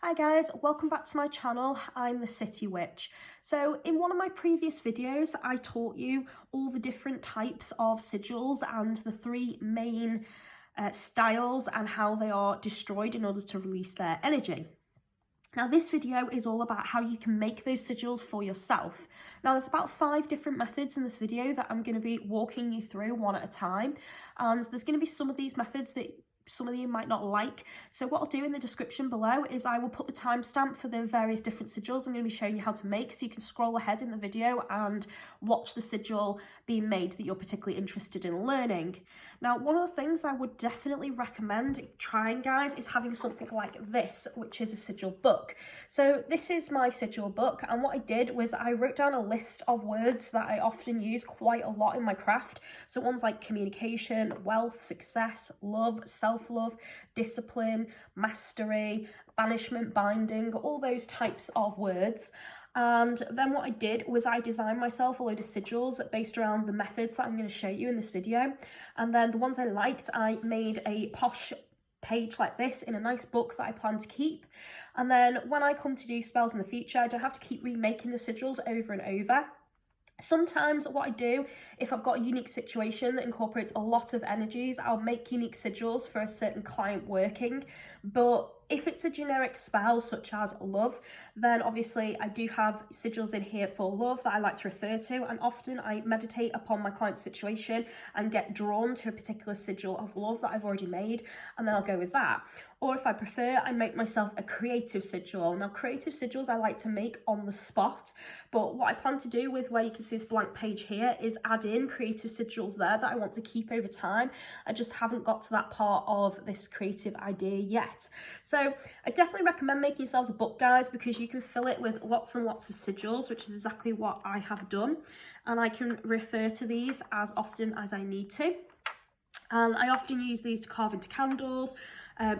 Hi guys, welcome back to my channel. I'm the City Witch. So in one of my previous videos, I taught you all the different types of sigils and the three main styles and how they are destroyed in order to release their energy. Now this video is all about how you can make those sigils for yourself. Now there's about 5 different methods in this video that I'm going to be walking you through one at a time, and there's going to be some of these methods that some of you might not like. So what I'll do in the description below is I will put the timestamp for the various different sigils I'm going to be showing you how to make, so you can scroll ahead in the video and watch the sigil being made that you're particularly interested in learning. Now, one of the things I would definitely recommend trying, guys, is having something like this, which is a sigil book. So this is my sigil book, and what I did was I wrote down a list of words that I often use quite a lot in my craft. So ones like communication, wealth, success, love, self-love, discipline, mastery, banishment, binding, all those types of words. And then what I did was I designed myself a load of sigils based around the methods that I'm going to show you in this video. And then the ones I liked, I made a posh page like this in a nice book that I plan to keep. And then when I come to do spells in the future, I don't have to keep remaking the sigils over and over. Sometimes what I do, if I've got a unique situation that incorporates a lot of energies, I'll make unique sigils for a certain client working. But if it's a generic spell such as love, then obviously I do have sigils in here for love that I like to refer to, and often I meditate upon my client's situation and get drawn to a particular sigil of love that I've already made, and then I'll go with that. Or if I prefer, I make myself a creative sigil. Now, creative sigils I like to make on the spot, but what I plan to do with where you can see this blank page here is add in creative sigils there that I want to keep over time. I just haven't got to that part of this creative idea yet. So I definitely recommend making yourselves a book, guys, because you can fill it with lots and lots of sigils, which is exactly what I have done. And I can refer to these as often as I need to. And I often use these to carve into candles,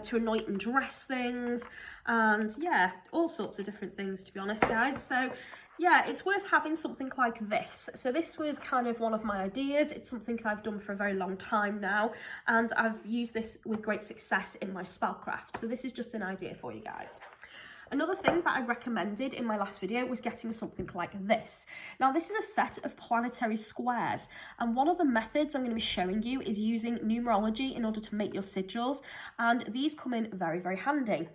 to anoint and dress things, and yeah, all sorts of different things, to be honest, guys. So yeah, it's worth having something like this. So this was kind of one of my ideas. It's something I've done for a very long time now, and I've used this with great success in my spellcraft. So this is just an idea for you guys. Another thing that I recommended in my last video was getting something like this. Now, this is a set of planetary squares, and one of the methods I'm going to be showing you is using numerology in order to make your sigils, and these come in very, very handy.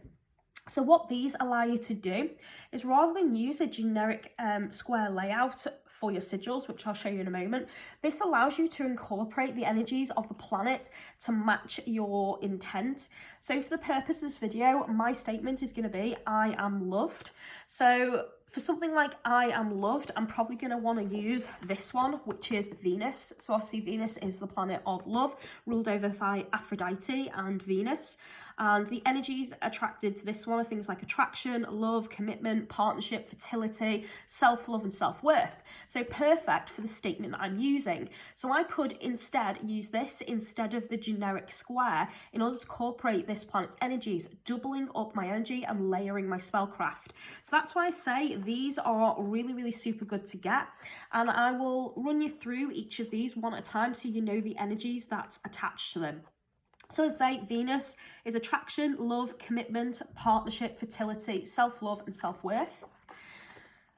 So what these allow you to do is, rather than use a generic square layout for your sigils, which I'll show you in a moment, this allows you to incorporate the energies of the planet to match your intent. So for the purpose of this video, my statement is going to be, I am loved. So for something like I am loved, I'm probably going to want to use this one, which is Venus. So obviously Venus is the planet of love, ruled over by Aphrodite and Venus. And the energies attracted to this one are things like attraction, love, commitment, partnership, fertility, self-love and self-worth. So perfect for the statement that I'm using. So I could instead use this instead of the generic square in order to incorporate this planet's energies, doubling up my energy and layering my spellcraft. So that's why I say these are really, really super good to get. And I will run you through each of these one at a time so you know the energies that's attached to them. So as I say, Venus is attraction, love, commitment, partnership, fertility, self-love and self-worth.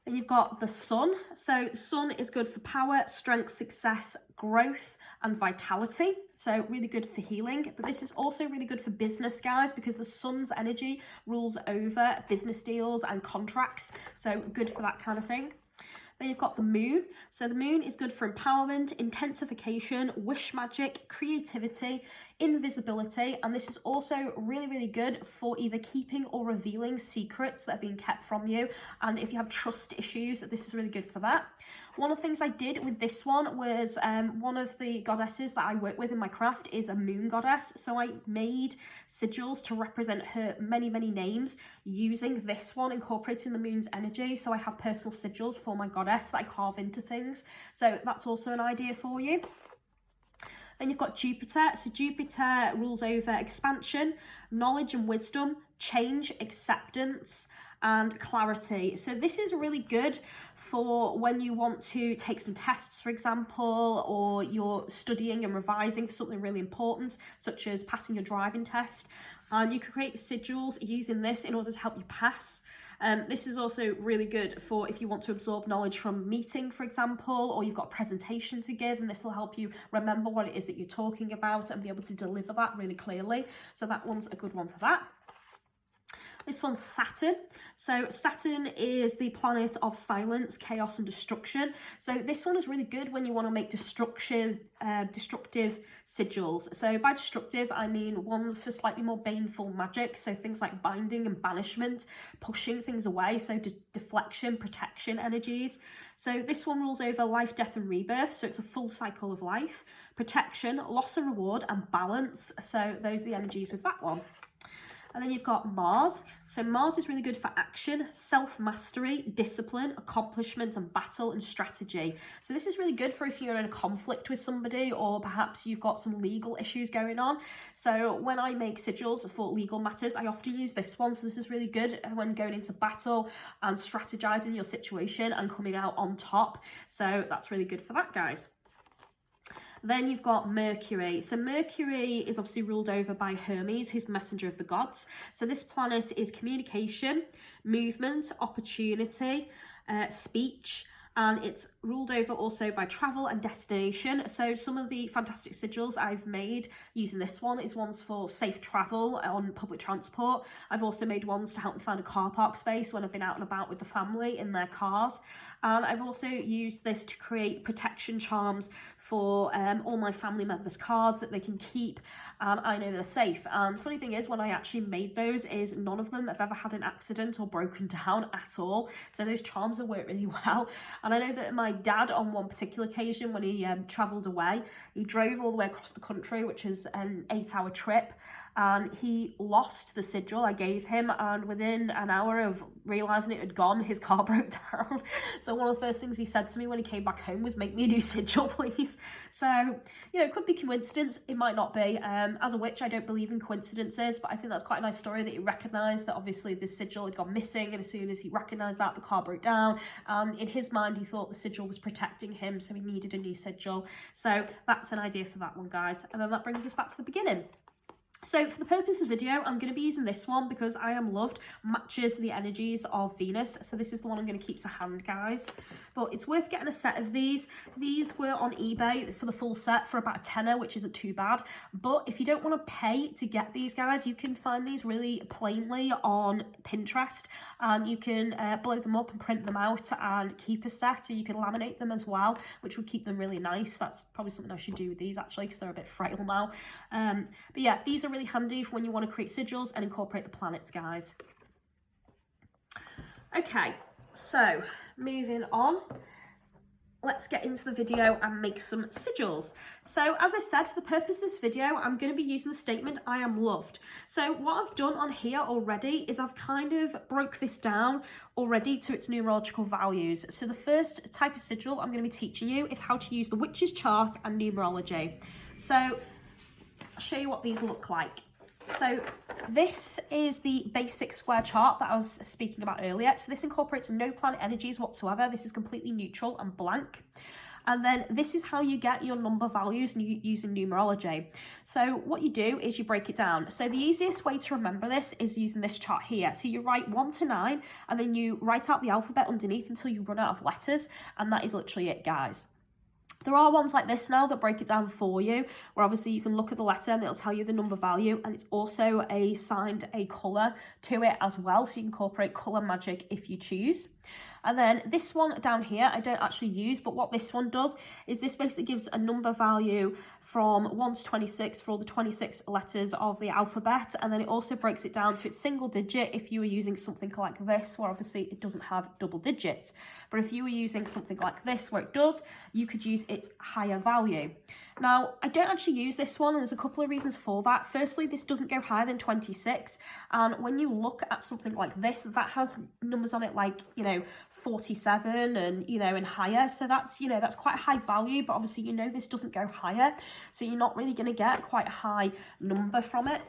Then you've got the sun. So the sun is good for power, strength, success, growth and vitality. So really good for healing. But this is also really good for business, guys, because the sun's energy rules over business deals and contracts. So good for that kind of thing. Then you've got the moon. So the moon is good for empowerment, intensification, wish magic, creativity, invisibility. And this is also really, really good for either keeping or revealing secrets that are being kept from you. And if you have trust issues, this is really good for that. One of the things I did with this one was one of the goddesses that I work with in my craft is a moon goddess. So I made sigils to represent her many, many names using this one, incorporating the moon's energy. So I have personal sigils for my goddess that I carve into things. So that's also an idea for you. Then you've got Jupiter. So Jupiter rules over expansion, knowledge and wisdom, change, acceptance, and clarity. So this is really good for when you want to take some tests, for example, or you're studying and revising for something really important, such as passing your driving test. And you can create sigils using this in order to help you pass. This is also really good for if you want to absorb knowledge from a meeting, for example, or you've got a presentation to give, and this will help you remember what it is that you're talking about and be able to deliver that really clearly. So that one's a good one for that. This one's Saturn. So Saturn is the planet of silence, chaos and destruction. So this one is really good when you want to make destructive sigils. So by destructive, I mean ones for slightly more baneful magic. So things like binding and banishment, pushing things away. So deflection, protection energies. So this one rules over life, death and rebirth. So it's a full cycle of life. Protection, loss and reward and balance. So those are the energies with that one. And then you've got Mars. So Mars is really good for action, self-mastery, discipline, accomplishment and battle and strategy. So this is really good for if you're in a conflict with somebody or perhaps you've got some legal issues going on. So when I make sigils for legal matters, I often use this one. So this is really good when going into battle and strategizing your situation and coming out on top. So that's really good for that, guys. Then you've got Mercury. So Mercury is obviously ruled over by Hermes, who's the messenger of the gods. So this planet is communication, movement, opportunity, speech, and it's ruled over also by travel and destination. So some of the fantastic sigils I've made using this one is ones for safe travel on public transport. I've also made ones to help me find a car park space when I've been out and about with the family in their cars. And I've also used this to create protection charms for all my family members' cars that they can keep, and I know they're safe. And funny thing is, when I actually made those, is none of them have ever had an accident or broken down at all. So those charms have worked really well. And I know that my dad, on one particular occasion when he travelled away, he drove all the way across the country, which is an 8-hour trip, and he lost the sigil I gave him, and within an hour of realising it had gone, his car broke down. So one of the first things he said to me when he came back home was, "Make me a new sigil, please." So, you know, it could be coincidence, it might not be. As a witch, I don't believe in coincidences, but I think that's quite a nice story that he recognised that obviously the sigil had gone missing, and as soon as he recognised that, the car broke down. In his mind, he thought the sigil was protecting him, so he needed a new sigil. So that's an idea for that one, guys. And then that brings us back to the beginning. So for the purpose of the video, I'm going to be using this one because I Am Loved matches the energies of Venus. So this is the one I'm going to keep to hand, guys. But it's worth getting a set of these. These were on eBay for the full set for about a tenner, which isn't too bad. But if you don't want to pay to get these, guys, you can find these really plainly on Pinterest. And you can blow them up and print them out and keep a set. And you can laminate them as well, which would keep them really nice. That's probably something I should do with these, actually, because they're a bit frail now. But yeah, these are really handy for when you want to create sigils and incorporate the planets, guys. Okay, so moving on, let's get into the video and make some sigils. So as I said, for the purpose of this video, I'm going to be using the statement, "I am loved." So what I've done on here already is I've kind of broke this down already to its numerological values. So the first type of sigil I'm going to be teaching you is how to use the witch's chart and numerology. So I'll show you what these look like. So this is the basic square chart that I was speaking about earlier. So this incorporates no planet energies whatsoever. This is completely neutral and blank. And then this is how you get your number values using numerology. So what you do is you break it down. So the easiest way to remember this is using this chart here. So you write 1 to 9 and then you write out the alphabet underneath until you run out of letters. And that is literally it, guys. There are ones like this now that break it down for you, where obviously you can look at the letter and it'll tell you the number value, and it's also assigned a colour to it as well, so you can incorporate colour magic if you choose. And then this one down here, I don't actually use, but what this one does is this basically gives a number value from 1 to 26 for all the 26 letters of the alphabet. And then it also breaks it down to its single digit if you were using something like this, where obviously it doesn't have double digits. But if you were using something like this, where it does, you could use its higher value. Now, I don't actually use this one, and there's a couple of reasons for that. Firstly, this doesn't go higher than 26. And when you look at something like this, that has numbers on it like, 47 and, and higher. So that's, that's quite a high value, but obviously, this doesn't go higher. So you're not really going to get quite a high number from it.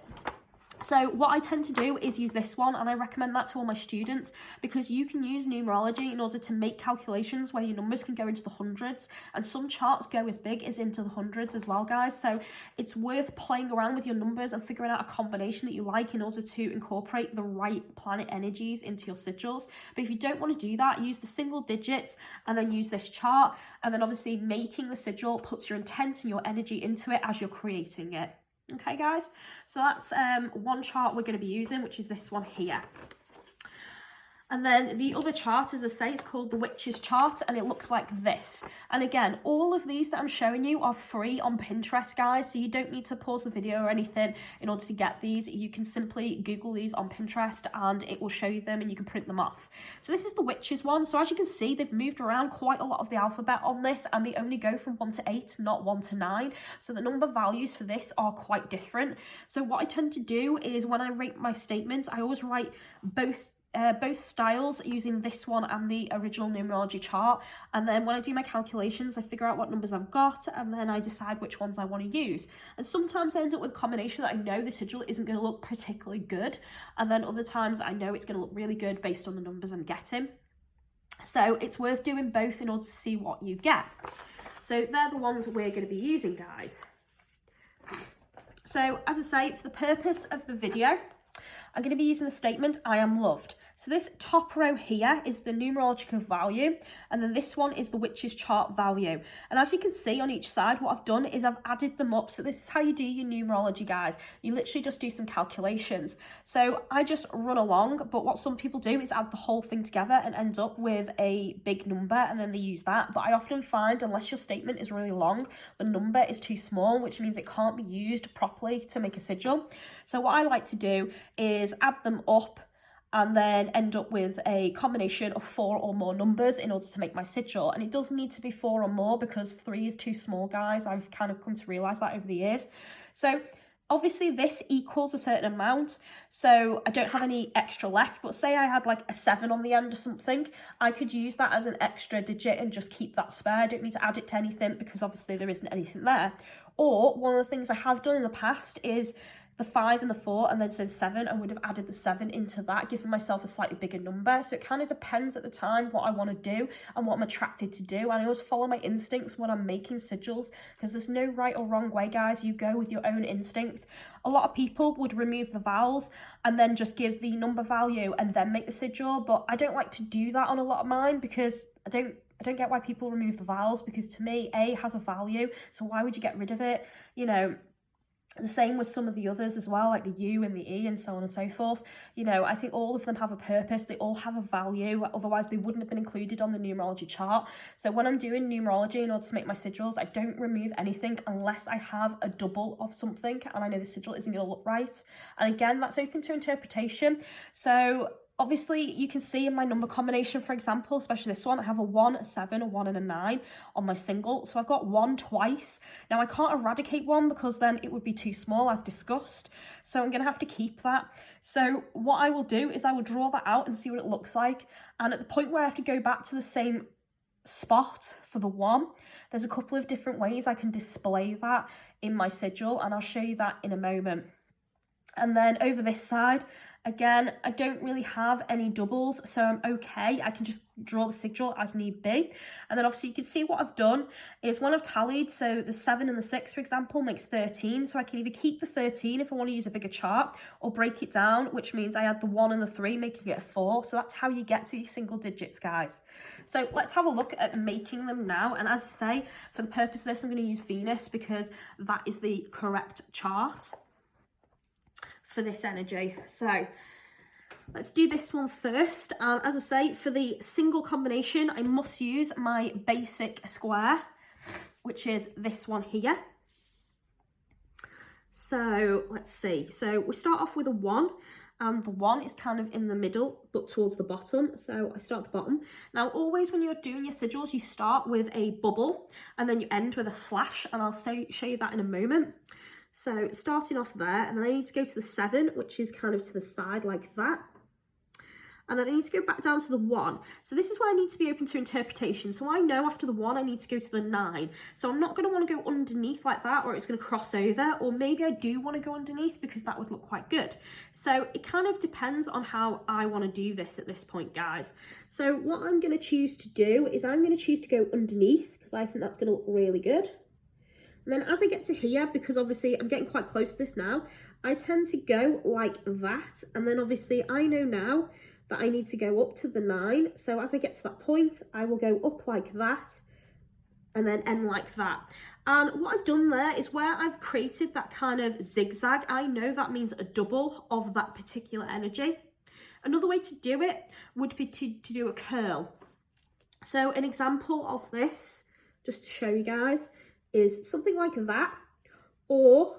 So what I tend to do is use this one, and I recommend that to all my students because you can use numerology in order to make calculations where your numbers can go into the hundreds, and some charts go as big as into the hundreds as well, guys. So it's worth playing around with your numbers and figuring out a combination that you like in order to incorporate the right planet energies into your sigils. But if you don't want to do that, use the single digits and then use this chart, and then obviously making the sigil puts your intent and your energy into it as you're creating it. Okay, guys, so that's one chart we're going to be using, which is this one here. And then the other chart, as I say, is called the Witch's Chart, and it looks like this. And again, all of these that I'm showing you are free on Pinterest, guys, so you don't need to pause the video or anything in order to get these. You can simply Google these on Pinterest and it will show you them and you can print them off. So this is the Witch's one. So as you can see, they've moved around quite a lot of the alphabet on this, and they only go from 1 to 8, not 1 to 9. So the number values for this are quite different. So what I tend to do is when I write my statements, I always write both styles using this one and the original numerology chart, and then when I do my calculations I figure out what numbers I've got and then I decide which ones I want to use. And sometimes I end up with a combination that I know the sigil isn't going to look particularly good, and then other times I know it's going to look really good based on the numbers I'm getting. So it's worth doing both in order to see what you get. So they're the ones we're going to be using, guys. So as I say, for the purpose of the video, I'm going to be using the statement, I am loved. So this top row here is the numerological value, and then this one is the Witch's Chart value. And as you can see on each side, what I've done is I've added them up. So this is how you do your numerology, guys. You literally just do some calculations. So I just run along, but what some people do is add the whole thing together and end up with a big number, and then they use that. But I often find, unless your statement is really long, the number is too small, which means it can't be used properly to make a sigil. So what I like to do is add them up and then end up with a combination of 4 or more numbers in order to make my sigil. And it does need to be 4 or more because 3 is too small, guys. I've kind of come to realise that over the years. So obviously this equals a certain amount, so I don't have any extra left, but say I had like a 7 on the end or something, I could use that as an extra digit and just keep that spare. I don't need to add it to anything because obviously there isn't anything there. Or one of the things I have done in the past is the 5 and the 4 and then said 7, I would have added the 7 into that, giving myself a slightly bigger number. So it kind of depends at the time what I want to do and what I'm attracted to do. And I always follow my instincts when I'm making sigils, because there's no right or wrong way, guys. You go with your own instincts. A lot of people would remove the vowels and then just give the number value and then make the sigil, but I don't like to do that on a lot of mine because I don't get why people remove the vowels, because to me, A has a value, so why would you get rid of it? You know, the same with some of the others as well, like the U and the E and so on and so forth. You know, I think all of them have a purpose. They all have a value. Otherwise, they wouldn't have been included on the numerology chart. So when I'm doing numerology in order to make my sigils, I don't remove anything unless I have a double of something and I know the sigil isn't going to look right. And again, that's open to interpretation. So obviously, you can see in my number combination, for example, especially this one, I have a 1, a 7, a 1 and a 9 on my single. So I've got 1 twice. Now, I can't eradicate 1 because then it would be too small, as discussed. So I'm going to have to keep that. So what I will do is I will draw that out and see what it looks like. And at the point where I have to go back to the same spot for the 1, there's a couple of different ways I can display that in my sigil, and I'll show you that in a moment. And then over this side, again, I don't really have any doubles, so I'm okay. I can just draw the sigil as need be. And then obviously you can see what I've done is when I've tallied, so the 7 and the 6, for example, makes 13. So I can either keep the 13 if I want to use a bigger chart, or break it down, which means I add the 1 and the 3, making it a 4. So that's how you get to these single digits, guys. So let's have a look at making them now. And as I say, for the purpose of this, I'm going to use Venus because that is the correct chart for this energy. So let's do this one first. As I say, for the single combination, I must use my basic square, which is this one here. So let's see. So we start off with a 1, and the 1 is kind of in the middle, but towards the bottom. So I start at the bottom. Now, always when you're doing your sigils, you start with a bubble, and then you end with a slash, and I'll show you that in a moment. So starting off there, and then I need to go to the 7, which is kind of to the side like that. and then I need to go back down to the 1. So this is where I need to be open to interpretation. So I know after the 1, I need to go to the 9. So I'm not going to want to go underneath like that, or it's going to cross over, or maybe I do want to go underneath because that would look quite good. So it kind of depends on how I want to do this at this point, guys. So what I'm going to choose to do is I'm going to choose to go underneath because I think that's going to look really good. And then as I get to here, because obviously I'm getting quite close to this now, I tend to go like that. And then obviously I know now that I need to go up to the 9. So as I get to that point, I will go up like that and then end like that. And what I've done there is where I've created that kind of zigzag, I know that means a double of that particular energy. Another way to do it would be to do a curl. So an example of this, just to show you guys, is something like that or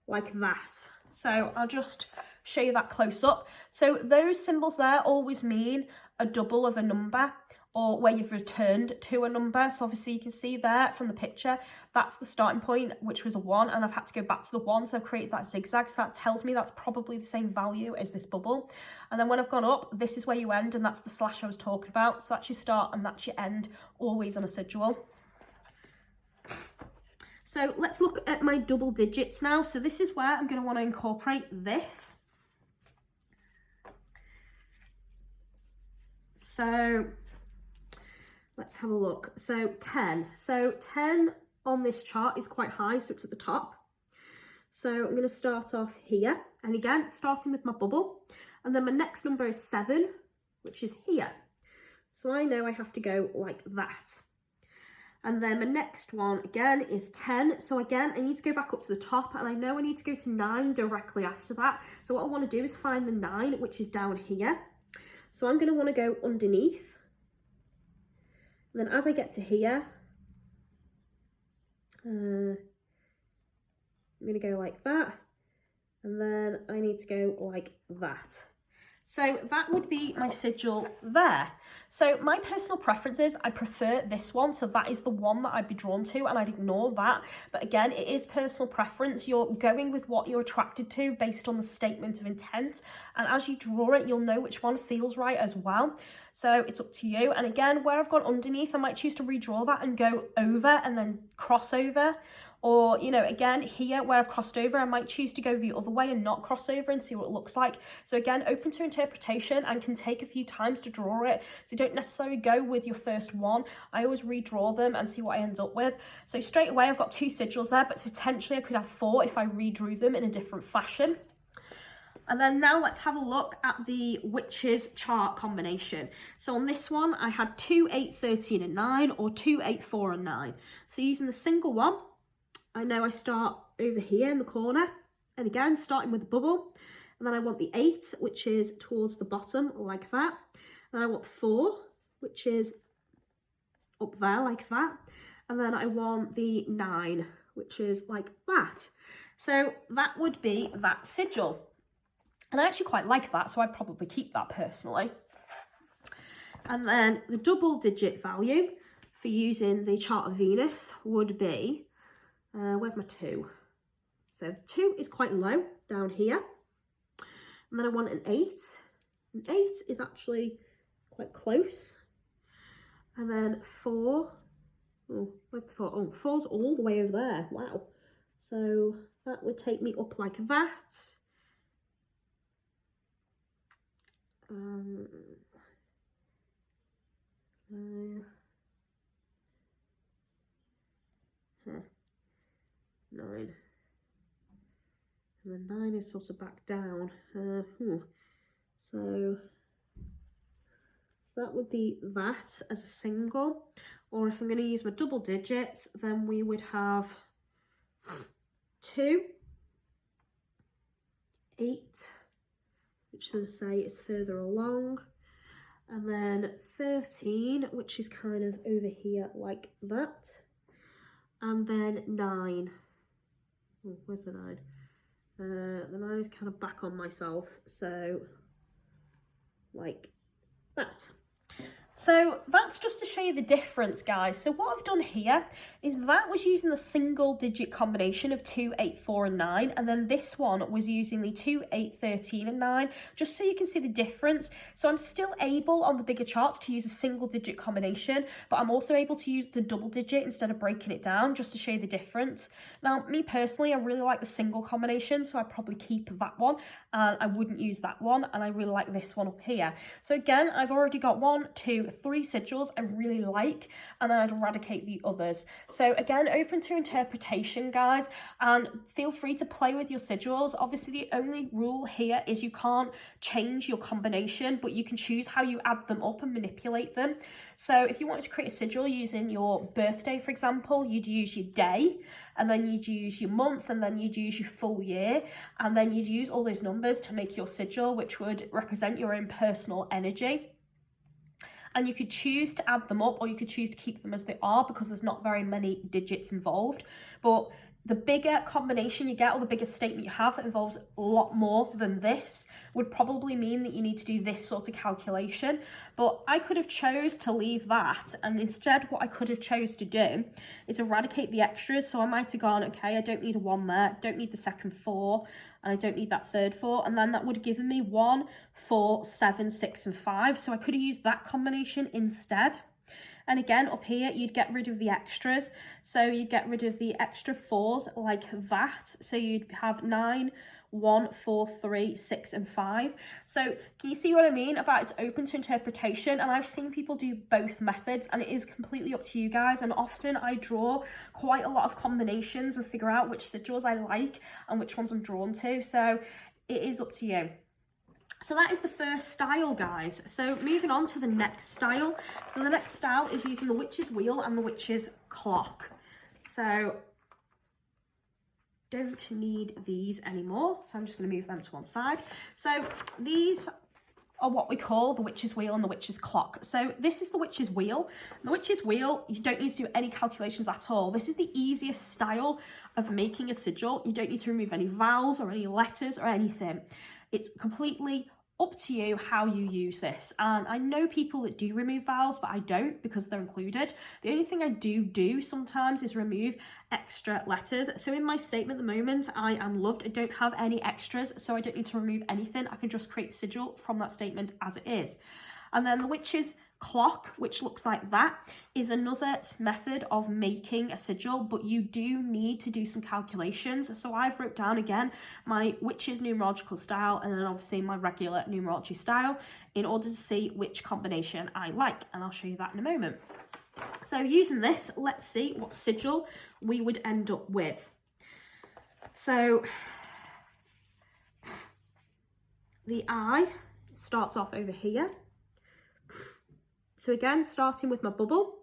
like that. So I'll just show you that close up. So those symbols there always mean a double of a number, or where you've returned to a number. So obviously you can see there from the picture, that's the starting point, which was a 1, and I've had to go back to the 1, so I've created that zigzag. So that tells me that's probably the same value as this bubble. And then when I've gone up, this is where you end, and that's the slash I was talking about. So that's your start and that's your end, always on a sigil. So let's look at my double digits now. So this is where I'm going to want to incorporate this. So let's have a look. So 10. So 10 on this chart is quite high, so it's at the top. So I'm going to start off here. And again, starting with my bubble. And then my next number is 7, which is here. So I know I have to go like that. And then my next one, again, is 10. So again, I need to go back up to the top, and I know I need to go to 9 directly after that. So what I want to do is find the 9, which is down here. So I'm going to want to go underneath. And then as I get to here, I'm going to go like that. And then I need to go like that. So that would be my sigil there. So my personal preference is I prefer this one. So that is the one that I'd be drawn to, and I'd ignore that. But again, it is personal preference. You're going with what you're attracted to based on the statement of intent. And as you draw it, you'll know which one feels right as well. So it's up to you. And again, where I've gone underneath, I might choose to redraw that and go over and then cross over. Or, you know, again, here where I've crossed over, I might choose to go the other way and not cross over and see what it looks like. So again, open to interpretation and can take a few times to draw it. So don't necessarily go with your first one. I always redraw them and see what I end up with. So straight away, I've got 2 sigils there, but potentially I could have 4 if I redrew them in a different fashion. And then now let's have a look at the witches chart combination. So on this one, I had 2, 8, 13 and 9, or 2, 8, 4 and 9. So using the single one, I know I start over here in the corner, and again, starting with the bubble. And then I want the 8, which is towards the bottom, like that. And then I want 4, which is up there, like that. And then I want the 9, which is like that. So that would be that sigil. And I actually quite like that, so I'd probably keep that personally. And then the double digit value for using the chart of Venus would be, where's my 2? So 2 is quite low down here. And then I want an 8. An 8 is actually quite close. And then 4. Oh, where's the 4? Oh, 4's all the way over there. Wow. So that would take me up like that. Huh. 9. And then 9 is sort of back down. So that would be that as a single. Or if I'm going to use my double digits, then we would have 2, 8, which, as I say, is further along. And then 13, which is kind of over here like that. And then 9. Oh, where's the 9? The 9 is kind of back on myself, so like that. So that's just to show you the difference, guys. So what I've done here is that was using the single digit combination of 2, 8, 4 and 9, and then this one was using the 2, 8, 13 and 9, just so you can see the difference. So I'm still able on the bigger charts to use a single digit combination, but I'm also able to use the double digit instead of breaking it down, just to show you the difference. Now, me personally, I really like the single combination, so I'd probably keep that one, and I wouldn't use that one, and I really like this one up here. So again, I've already got 1, 2, 3 sigils I really like, and then I'd eradicate the others. So again, open to interpretation, guys, and feel free to play with your sigils. Obviously, the only rule here is you can't change your combination, but you can choose how you add them up and manipulate them. So if you wanted to create a sigil using your birthday, for example, you'd use your day, and then you'd use your month, and then you'd use your full year, and then you'd use all those numbers to make your sigil, which would represent your own personal energy. And you could choose to add them up, or you could choose to keep them as they are, because there's not very many digits involved. But the bigger combination you get, or the bigger statement you have that involves a lot more than this, would probably mean that you need to do this sort of calculation. But I could have chose to leave that, and instead what I could have chose to do is eradicate the extras. So I might have gone, okay, I don't need a 1 there, don't need the second 4, and I don't need that third 4, and then that would have given me 1, 4, 7, 6 and 5. So I could have used that combination instead. And again, up here, you'd get rid of the extras. So you'd get rid of the extra 4s like that. So you'd have 9, 1, 4, 3, 6 and 5. So can you see what I mean about it's open to interpretation? And I've seen people do both methods, and it is completely up to you guys. And often I draw quite a lot of combinations and figure out which sigils I like and which ones I'm drawn to. So it is up to you. So that is the first style, guys. So moving on to the next style. So the next style is using the witch's wheel and the witch's clock. So don't need these anymore. So I'm just going to move them to one side. So these are what we call the witch's wheel and the witch's clock. So this is the witch's wheel. The witch's wheel, you don't need to do any calculations at all. This is the easiest style of making a sigil. You don't need to remove any vowels or any letters or anything. It's completely up to you how you use this. And I know people that do remove vowels, but I don't, because they're included. The only thing I do sometimes is remove extra letters. So in my statement at the moment, I am loved. I don't have any extras, so I don't need to remove anything. I can just create the sigil from that statement as it is. And then the witch's clock, which looks like that, is another method of making a sigil, but you do need to do some calculations. So I've wrote down again my witch's numerological style, and then obviously my regular numerology style, in order to see which combination I like, and I'll show you that in a moment. So using this, let's see what sigil we would end up with. So the eye starts off over here. So again, starting with my bubble,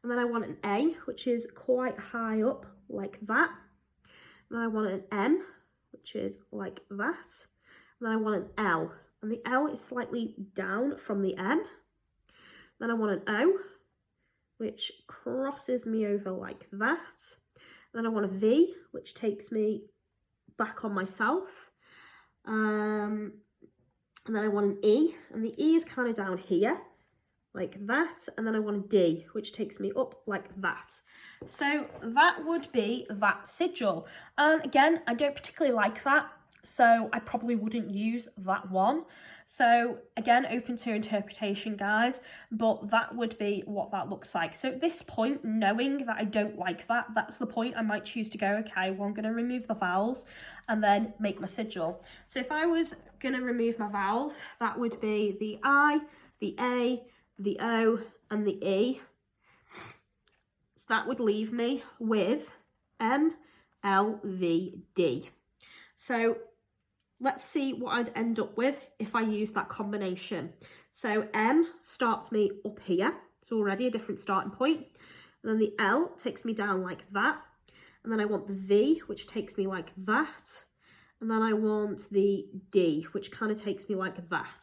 and then I want an A, which is quite high up, like that. And then I want an N, which is like that. And then I want an L, and the L is slightly down from the M. Then I want an O, which crosses me over like that. And then I want a V, which takes me back on myself. And then I want an E, and the E is kind of down here, like that. And then I want a D, which takes me up like that. So that would be that sigil. And again, I don't particularly like that, so I probably wouldn't use that one. So again, open to interpretation, guys, but that would be what that looks like. So at this point, knowing that I don't like that, that's the point I might choose to go, okay, well, I'm going to remove the vowels and then make my sigil. So if I was going to remove my vowels, that would be the I, the A, the O and the E. So that would leave me with M, L, V, D. So let's see what I'd end up with if I use that combination. So M starts me up here. It's already a different starting point. And then the L takes me down like that. And then I want the V, which takes me like that. And then I want the D, which kind of takes me like that.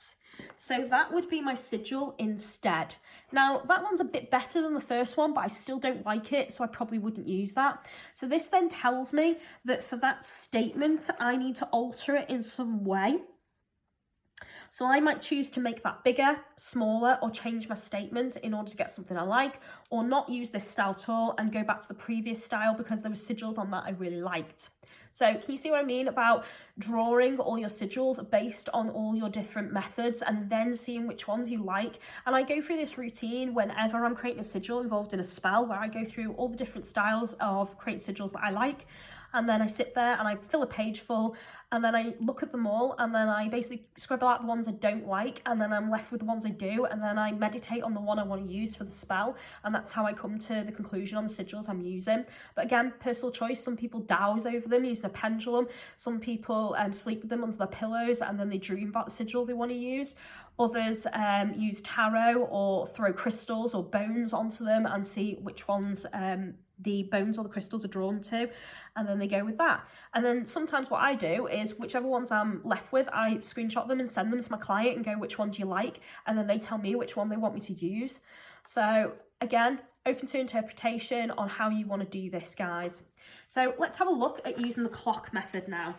So that would be my sigil instead. Now, that one's a bit better than the first one, but I still don't like it, so I probably wouldn't use that. So this then tells me that for that statement, I need to alter it in some way. So I might choose to make that bigger, smaller, or change my statement in order to get something I like, or not use this style at all and go back to the previous style because there were sigils on that I really liked. So can you see what I mean about drawing all your sigils based on all your different methods and then seeing which ones you like? And I go through this routine whenever I'm creating a sigil involved in a spell, where I go through all the different styles of creating sigils that I like. And then I sit there and I fill a page full, and then I look at them all, and then I basically scribble out the ones I don't like, and then I'm left with the ones I do, and then I meditate on the one I want to use for the spell, and that's how I come to the conclusion on the sigils I'm using. But again, personal choice. Some people douse over them using a pendulum. Some people sleep with them under their pillows, and then they dream about the sigil they want to use. Others use tarot or throw crystals or bones onto them and see which ones the bones or the crystals are drawn to, and then they go with that. And then sometimes what I do is whichever ones I'm left with, I screenshot them and send them to my client and go, which one do you like? And then they tell me which one they want me to use. So again, open to interpretation on how you want to do this, guys. So let's have a look at using the clock method now.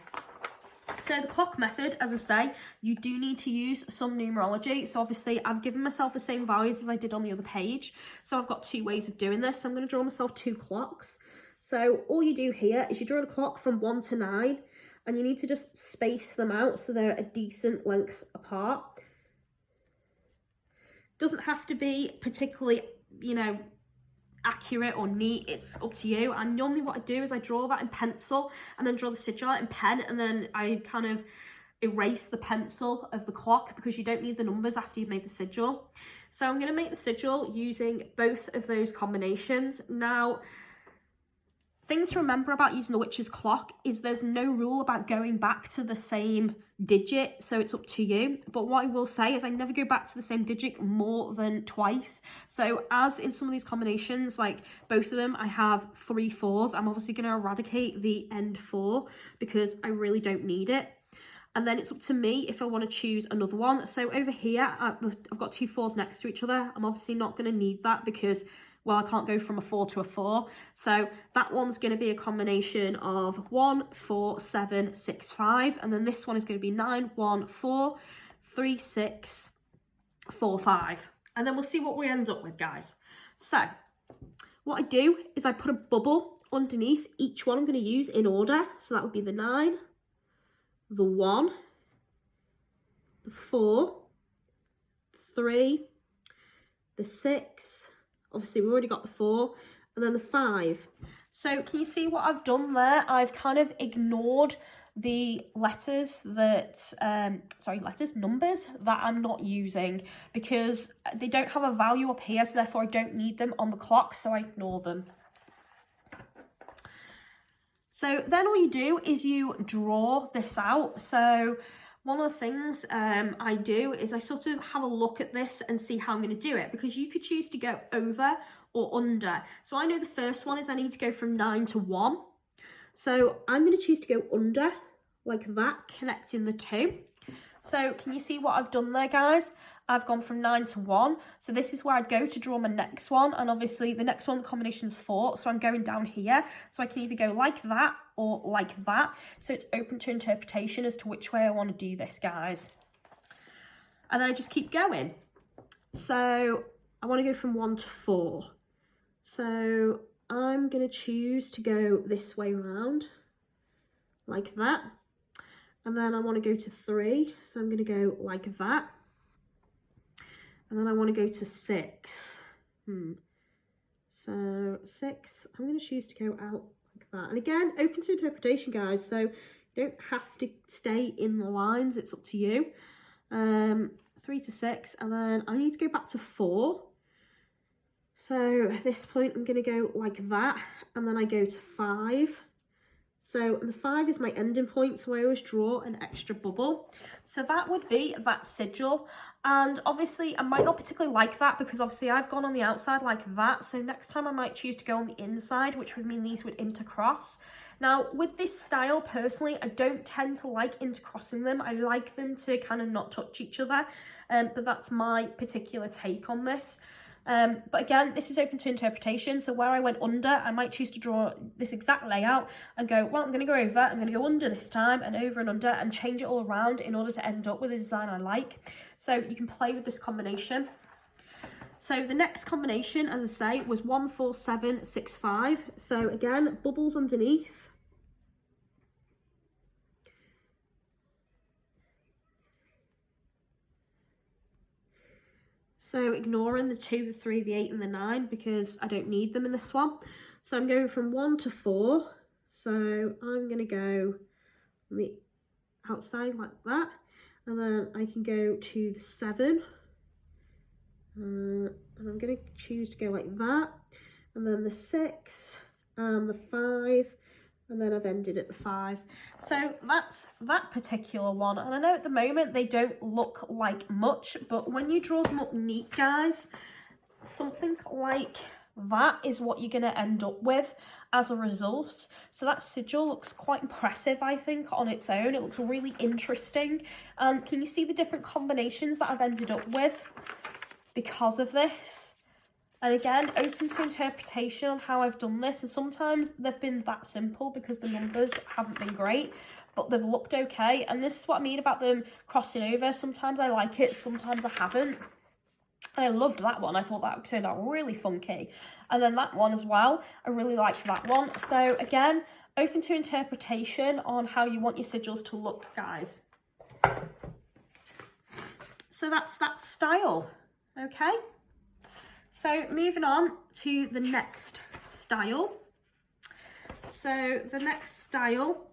So the clock method, as I say, you do need to use some numerology. So obviously I've given myself the same values as I did on the other page. So I've got two ways of doing this. So I'm going to draw myself two clocks. So all you do here is you draw a clock from 1 to 9, and you need to just space them out so they're a decent length apart. Doesn't have to be particularly, you know, accurate or neat, it's up to you. And normally what I do is I draw that in pencil and then draw the sigil out in pen, and then I kind of erase the pencil of the clock because you don't need the numbers after you've made the sigil. So I'm going to make the sigil using both of those combinations. Now, things to remember about using the witch's clock is there's no rule about going back to the same digit, so it's up to you. But what I will say is I never go back to the same digit more than twice. So as in some of these combinations, like both of them, I have 3 4s. I'm obviously going to eradicate the end 4 because I really don't need it. And then it's up to me if I want to choose another one. So over here, I've got 2 4s next to each other. I'm obviously not going to need that because, well, I can't go from a 4 to a 4. So that one's going to be a combination of 1 4 7 6 5, and then this one is going to be 9 1 4 3 6 4 5, and then we'll see what we end up with, guys. So what I do is I put a bubble underneath each one I'm going to use in order. So that would be the 9, the 1, the 4, 3, the 6. Obviously, we've already got the 4, and then the 5. So can you see what I've done there? I've kind of ignored the letters that, numbers that I'm not using because they don't have a value up here, so therefore I don't need them on the clock, so I ignore them. So then all you do is you draw this out. So one of the things I do is I sort of have a look at this and see how I'm going to do it, because you could choose to go over or under. So I know the first one is I need to go from 9 to 1. So I'm going to choose to go under like that, connecting the 2. So can you see what I've done there, guys? I've gone from 9 to 1. So this is where I'd go to draw my next one. And obviously the next one, the combination is 4. So I'm going down here. So I can either go like that or like that. So it's open to interpretation as to which way I want to do this, guys. And then I just keep going. So I want to go from 1 to 4. So I'm going to choose to go this way around, like that. And then I want to go to 3. So I'm going to go like that. And then I want to go to 6. So 6, I'm going to choose to go out like that. And again, open to interpretation, guys. So you don't have to stay in the lines. It's up to you. 3 to 6. And then I need to go back to 4. So at this point, I'm going to go like that. And then I go to 5. So the 5 is my ending point, so I always draw an extra bubble. So that would be that sigil. And obviously I might not particularly like that because obviously I've gone on the outside like that. So next time I might choose to go on the inside, which would mean these would intercross. Now with this style, personally, I don't tend to like intercrossing them. I like them to kind of not touch each other, but that's my particular take on this. But again, this is open to interpretation. So where I went under, I might choose to draw this exact layout and go, well, I'm going to go over, I'm going to go under this time and over and under and change it all around in order to end up with a design I like. So you can play with this combination. So the next combination, as I say, was 14765. So again, bubbles underneath. So ignoring the 2, the 3, the 8 and the 9 because I don't need them in this one. So I'm going from 1 to 4. So I'm going to go on the outside like that. And then I can go to the 7. And I'm going to choose to go like that. And then the 6 and the 5. And then I've ended at the 5. So that's that particular one. And I know at the moment they don't look like much, but when you draw them up neat, guys, something like that is what you're going to end up with as a result. So that sigil looks quite impressive, I think, on its own. It looks really interesting. Can you see the different combinations that I've ended up with because of this? And again, open to interpretation on how I've done this. And sometimes they've been that simple because the numbers haven't been great, but they've looked okay. And this is what I mean about them crossing over. Sometimes I like it, sometimes I haven't. And I loved that one. I thought that turned out really funky. And then that one as well. I really liked that one. So again, open to interpretation on how you want your sigils to look, guys. So that's that style, okay? So moving on to the next style. So the next style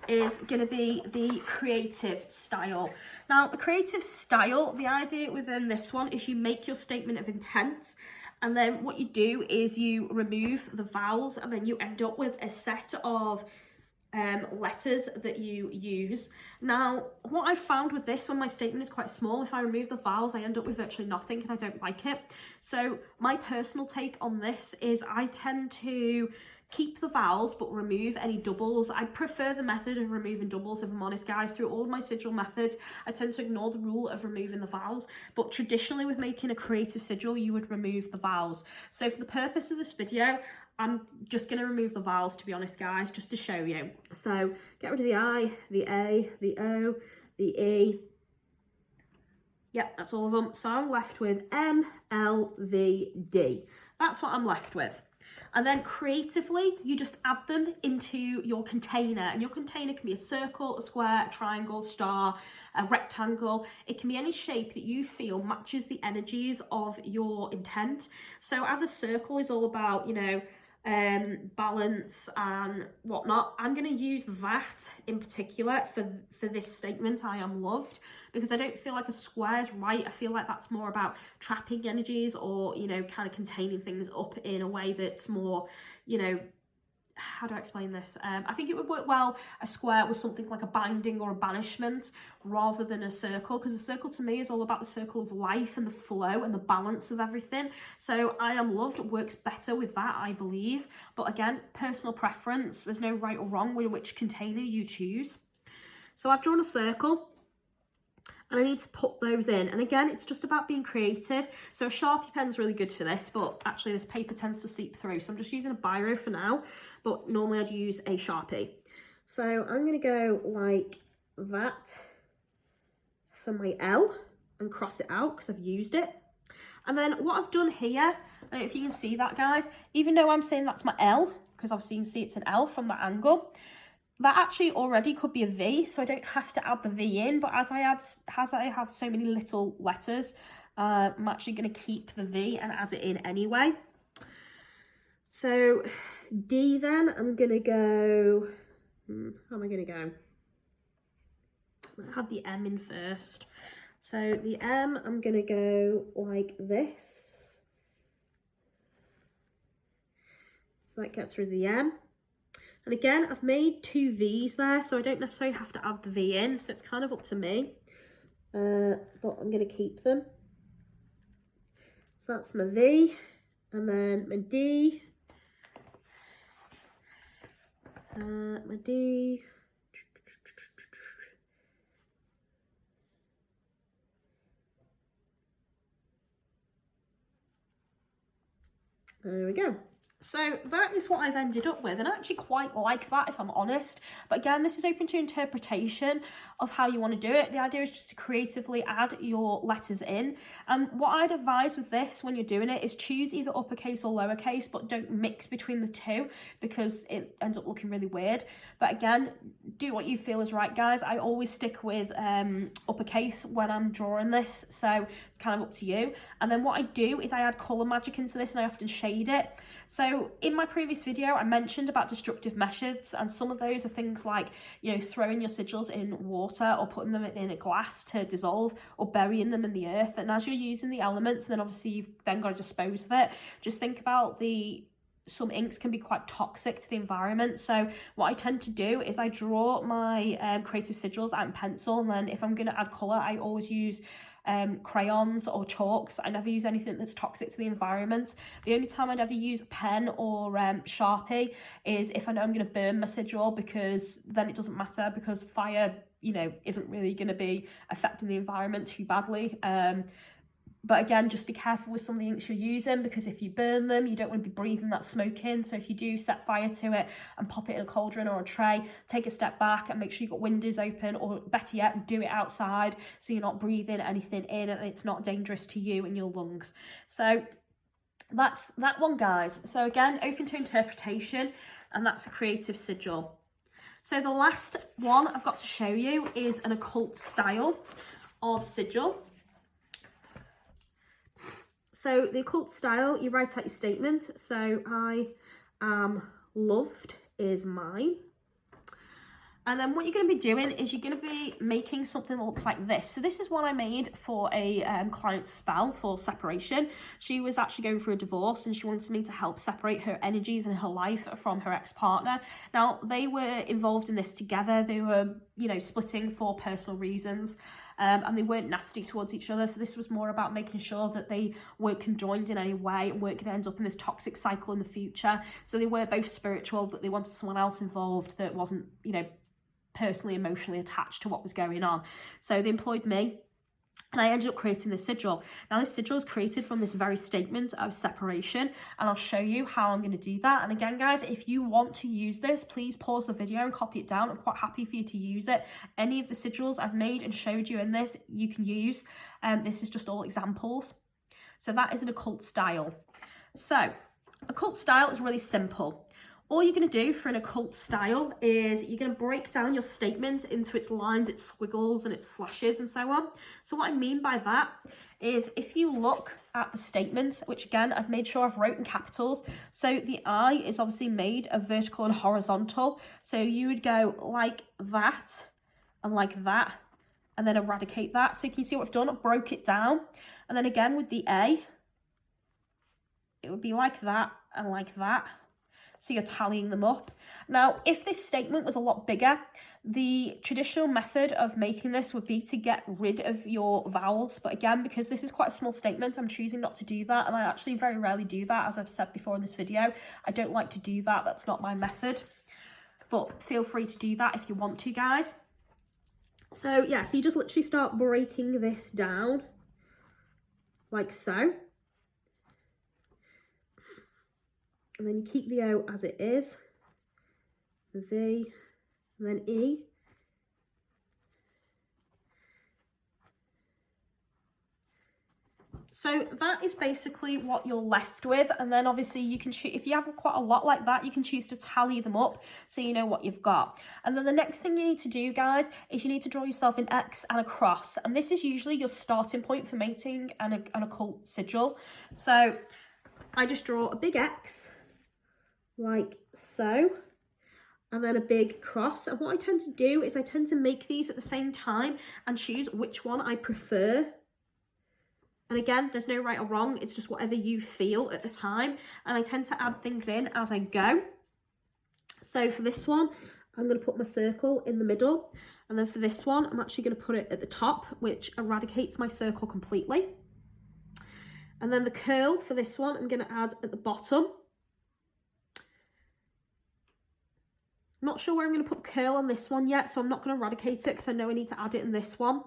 is going to be the creative style. Now, the creative style, the idea within this one is you make your statement of intent, and then what you do is you remove the vowels, and then you end up with a set of letters that you use. Now, what I found with this, when my statement is quite small, if I remove the vowels, I end up with virtually nothing and I don't like it. So my personal take on this is I tend to keep the vowels but remove any doubles. I prefer the method of removing doubles, if I'm honest, guys. Through all of my sigil methods, I tend to ignore the rule of removing the vowels, but traditionally with making a creative sigil, you would remove the vowels. So for the purpose of this video, I'm just going to remove the vowels, to be honest, guys, just to show you. So get rid of the I, the A, the O, the E. Yep, that's all of them. So I'm left with M, L, V, D. That's what I'm left with. And then creatively, you just add them into your container. And your container can be a circle, a square, a triangle, star, a rectangle. It can be any shape that you feel matches the energies of your intent. So as a circle is all about, you know, balance and whatnot, I'm going to use that in particular for this statement, I am loved, because I don't feel like a square is right. I feel like that's more about trapping energies, or, you know, kind of containing things up in a way that's more, you know, how do I explain this? I think it would work well, a square with something like a binding or a banishment rather than a circle, because a circle to me is all about the circle of life and the flow and the balance of everything. So I am loved works better with that, I believe. But again, personal preference. There's no right or wrong with which container you choose. So I've drawn a circle, and I need to put those in. And again, it's just about being creative. So a Sharpie pen's really good for this, but actually this paper tends to seep through. So I'm just using a biro for now, but normally I'd use a Sharpie. So I'm gonna go like that for my L and cross it out because I've used it. And then what I've done here, I don't know if you can see that, guys, even though I'm saying that's my L, because obviously you can see it's an L from that angle, that actually already could be a V, so I don't have to add the V in. But as I have so many little letters, I'm actually going to keep the V and add it in anyway. So D then, I'm going to go, how am I going to go? I have the M in first. So the M, I'm going to go like this. So that gets rid of the M. And again, I've made 2 V's there, so I don't necessarily have to add the V in, so it's kind of up to me. But I'm going to keep them. So that's my V, and then my D, my D, There we go. So that is what I've ended up with, and I actually quite like that, if I'm honest. But again, this is open to interpretation of how you want to do it. The idea is just to creatively add your letters in. And what I'd advise with this when you're doing it is choose either uppercase or lowercase, but don't mix between the two because it ends up looking really weird. But again, do what you feel is right, guys. I always stick with uppercase when I'm drawing this, so it's kind of up to you. And then what I do is I add colour magic into this, and I often shade it. So in my previous video, I mentioned about destructive methods, and some of those are things like, you know, throwing your sigils in water or putting them in a glass to dissolve or burying them in the earth. And as you're using the elements, then obviously you've then got to dispose of it. Just think about some inks can be quite toxic to the environment. So what I tend to do is I draw my creative sigils out in pencil, and then if I'm going to add colour, I always use crayons or chalks. I never use anything that's toxic to the environment. The only time I'd ever use a pen or Sharpie is if I know I'm going to burn my sigil, because then it doesn't matter, because fire, you know, isn't really going to be affecting the environment too badly. But again, just be careful with some of the inks you're using, because if you burn them, you don't want to be breathing that smoke in. So if you do set fire to it and pop it in a cauldron or a tray, take a step back and make sure you've got windows open, or better yet, do it outside so you're not breathing anything in and it's not dangerous to you and your lungs. So that's that one, guys. So again, open to interpretation, and that's a creative sigil. So the last one I've got to show you is an occult style of sigil. So the occult style, you write out your statement. So I am loved is mine. And then what you're going to be doing is you're going to be making something that looks like this. So this is one I made for a client's spell for separation. She was actually going through a divorce, and she wanted me to help separate her energies and her life from her ex-partner. Now, they were involved in this together. They were, you know, splitting for personal reasons. And they weren't nasty towards each other. So this was more about making sure that they weren't conjoined in any way and weren't going to end up in this toxic cycle in the future. So they were both spiritual, but they wanted someone else involved that wasn't, you know, personally, emotionally attached to what was going on. So they employed me, and I ended up creating this sigil. Now, this sigil is created from this very statement of separation, and I'll show you how I'm going to do that. And again, guys, if you want to use this, please pause the video and copy it down. I'm quite happy for you to use it. Any of the sigils I've made and showed you in this, you can use. This is just all examples. So that is an occult style. So occult style is really simple. All you're going to do for an occult style is you're going to break down your statement into its lines, its squiggles, and its slashes, and so on. So what I mean by that is if you look at the statement, which again, I've made sure I've wrote in capitals. So the I is obviously made of vertical and horizontal. So you would go like that and like that, and then eradicate that. So you can see what I've done, I broke it down. And then again with the A, it would be like that and like that. So you're tallying them up. Now, if this statement was a lot bigger, the traditional method of making this would be to get rid of your vowels. But again, because this is quite a small statement, I'm choosing not to do that. And I actually very rarely do that, as I've said before in this video. I don't like to do that. That's not my method. But feel free to do that if you want to, guys. So yeah, so you just literally start breaking this down like so. And then you keep the O as it is, the V, and then E. So that is basically what you're left with. And then obviously you can choose, if you have quite a lot like that, you can choose to tally them up so you know what you've got. And then the next thing you need to do, guys, is you need to draw yourself an X and a cross. And this is usually your starting point for making an occult sigil. So I just draw a big X, like so, and then a big cross. And what I tend to do is I tend to make these at the same time and choose which one I prefer. And again, there's no right or wrong, it's just whatever you feel at the time. And I tend to add things in as I go. So for this one, I'm going to put my circle in the middle. And then for this one, I'm actually going to put it at the top, which eradicates my circle completely. And then the curl for this one, I'm going to add at the bottom. I'm not sure where I'm going to put curl on this one yet, so I'm not going to eradicate it because I know I need to add it in this one.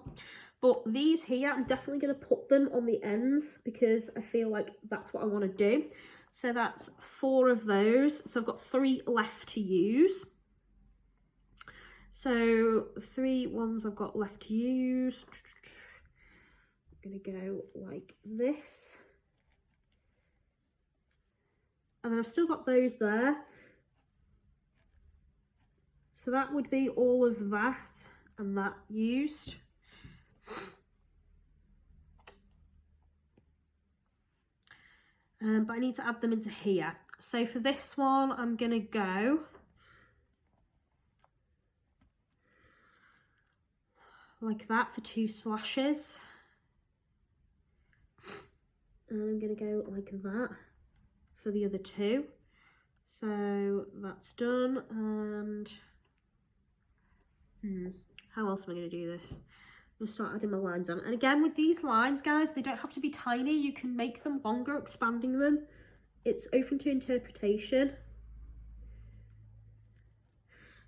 But these here, I'm definitely going to put them on the ends because I feel like that's what I want to do. So that's 4 of those. So I've got 3 left to use. So 3 ones I've got left to use. I'm going to go like this. And then I've still got those there. So that would be all of that and that used. But I need to add them into here. So for this one, I'm going to go like that for 2 slashes. And I'm going to go like that for the other 2. So that's done. And how else am I going to do this? I'm going to start adding my lines on. And again, with these lines, guys, they don't have to be tiny. You can make them longer, expanding them. It's open to interpretation.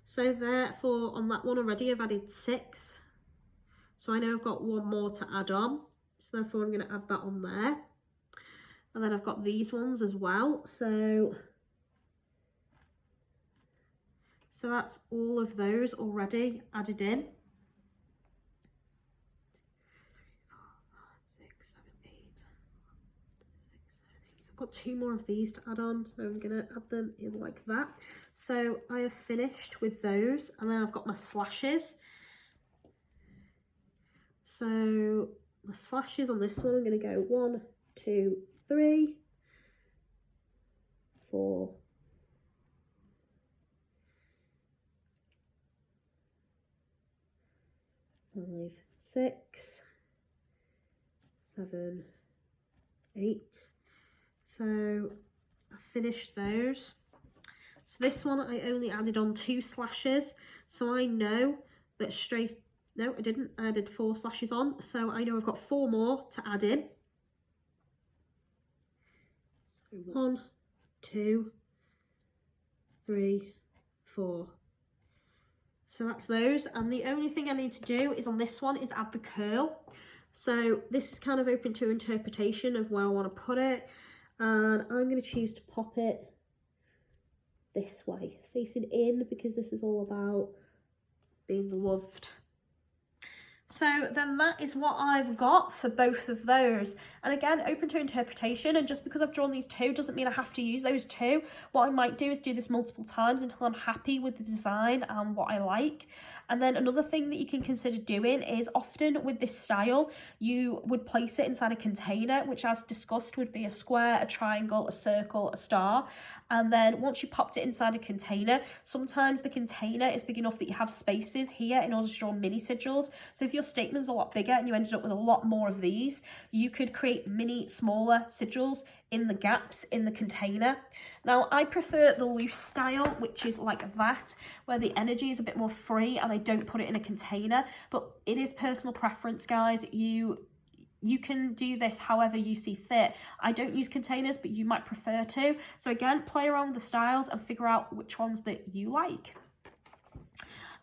So therefore, on that one already, I've added 6. So I know I've got 1 more to add on. So therefore, I'm going to add that on there. And then I've got these ones as well. So that's all of those already added in. Got 2 more of these to add on, so I'm going to add them in like that. So I have finished with those, and then I've got my slashes. So my slashes on this one, I'm going to go 1, 2, 3, 4, 5, 6, 7, 8. So I finished those. So this one I only added on 2 slashes. So I know that no, I didn't. I added 4 slashes on. So I know I've got 4 more to add in. So 1, 2, 3, 4. So that's those. And the only thing I need to do is on this one is add the curl. So this is kind of open to interpretation of where I want to put it. And I'm going to choose to pop it this way, facing in, because this is all about being loved. So then that is what I've got for both of those. And again, open to interpretation. And just because I've drawn these 2 doesn't mean I have to use those 2. What I might do is do this multiple times until I'm happy with the design and what I like. And then another thing that you can consider doing is often with this style, you would place it inside a container, which as discussed would be a square, a triangle, a circle, a star. And then once you popped it inside a container, sometimes the container is big enough that you have spaces here in order to draw mini sigils. So if your statement's a lot bigger and you ended up with a lot more of these, you could create mini, smaller sigils in the gaps in the container. Now, I prefer the loose style, which is like that, where the energy is a bit more free and I don't put it in a container, but it is personal preference, guys. You can do this however you see fit. I don't use containers, but you might prefer to. So again, play around with the styles and figure out which ones that you like.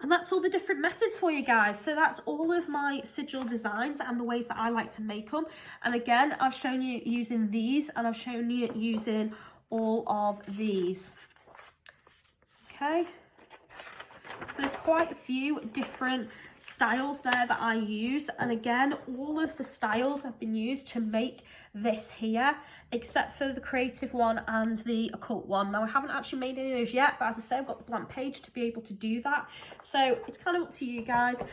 And that's all the different methods for you guys. So that's all of my sigil designs and the ways that I like to make them. And again, I've shown you using these and I've shown you using all of these. Okay. So there's quite a few different styles there that I use, and again, all of the styles have been used to make this here, except for the creative one and the occult one. Now, I haven't actually made any of those yet, but as I say, I've got the blank page to be able to do that. So it's kind of up to you guys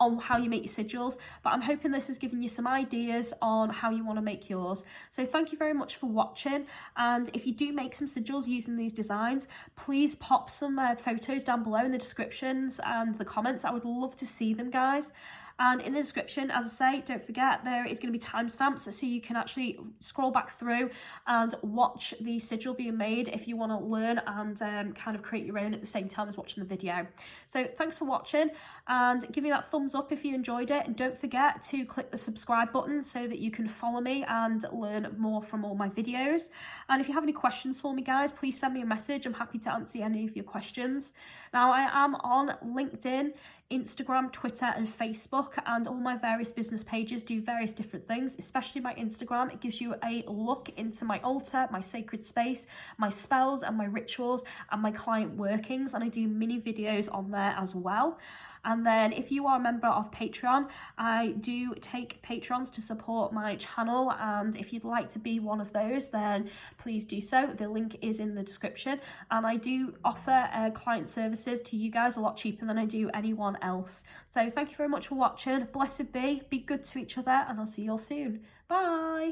on how you make your sigils, but I'm hoping this has given you some ideas on how you want to make yours. So thank you very much for watching, and if you do make some sigils using these designs, please pop some photos down below in the descriptions and the comments. I would love to see them, guys. And in the description, as I say, don't forget there is going to be timestamps so you can actually scroll back through and watch the sigil being made if you want to learn and kind of create your own at the same time as watching the video. So thanks for watching, and give me that thumbs up if you enjoyed it, and don't forget to click the subscribe button so that you can follow me and learn more from all my videos. And if you have any questions for me, guys, please send me a message. I'm happy to answer any of your questions. Now, I am on LinkedIn, Instagram, Twitter and Facebook, and all my various business pages do various different things, especially my Instagram. It gives you a look into my altar, my sacred space, my spells and my rituals and my client workings, and I do mini videos on there as well. And then if you are a member of Patreon, I do take patrons to support my channel, and if you'd like to be one of those, then please do so. The link is in the description, and I do offer client services to you guys a lot cheaper than I do anyone else. So thank you very much for watching. Blessed be good to each other, and I'll see you all soon. Bye.